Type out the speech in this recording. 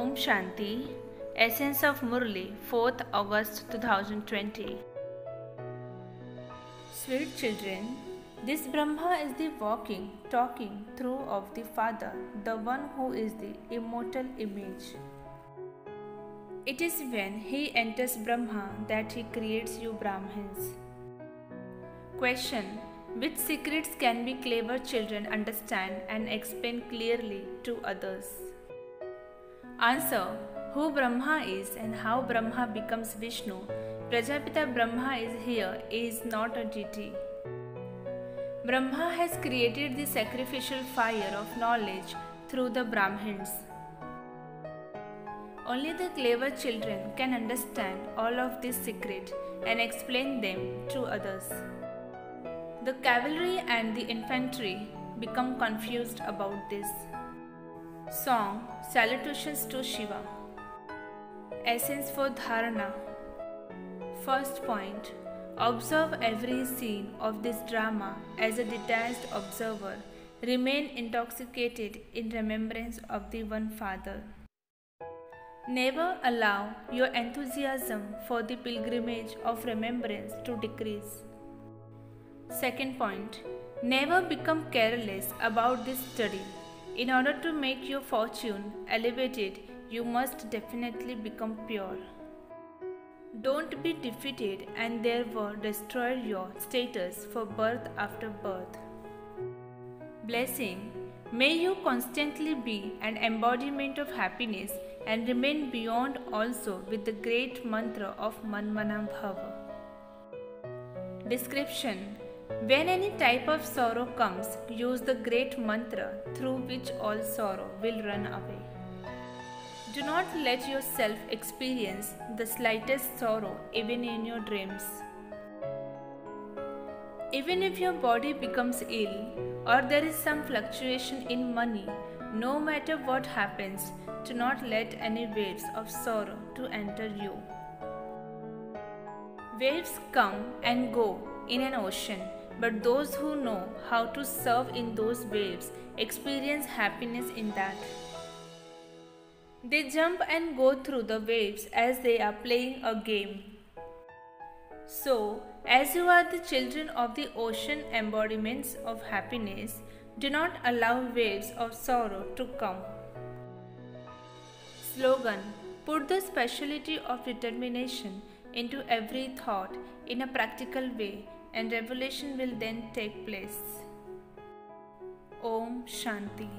Om Shanti. Essence of Murli, 4th August 2020. Sweet children, this Brahma is the walking, talking through of the Father, the one who is the immortal image. It is when he enters Brahma that he creates you Brahmins. Question: which secrets can be clever children understand and explain clearly to others? Answer: who Brahma is and how Brahma becomes Vishnu. Prajapita Brahma is here, is not a deity. Brahma has created the sacrificial fire of knowledge through the Brahmins. Only the clever children can understand all of this secret and explain them to others. The cavalry and the infantry become confused about this. Song: Salutations to Shiva. Essence for Dharana. First point: observe every scene of this drama as a detached observer. Remain intoxicated in remembrance of the one Father. Never allow your enthusiasm for the pilgrimage of remembrance to decrease. Second point: never become careless about this study. In order to make your fortune elevated, you must definitely become pure. Don't be defeated and therefore destroy your status for birth after birth. Blessing: may you constantly be an embodiment of happiness and remain beyond also with the great mantra of Manmana Bhava. Description: when any type of sorrow comes, use the great mantra through which all sorrow will run away. Do not let yourself experience the slightest sorrow even in your dreams. Even if your body becomes ill or there is some fluctuation in money, no matter what happens, do not let any waves of sorrow to enter you. Waves come and go in an ocean, but those who know how to surf in those waves experience happiness in that. They jump and go through the waves as they are playing a game. So, as you are the children of the ocean embodiments of happiness, do not allow waves of sorrow to come. Slogan: put the speciality of determination into every thought in a practical way, and revelation will then take place. Om Shanti.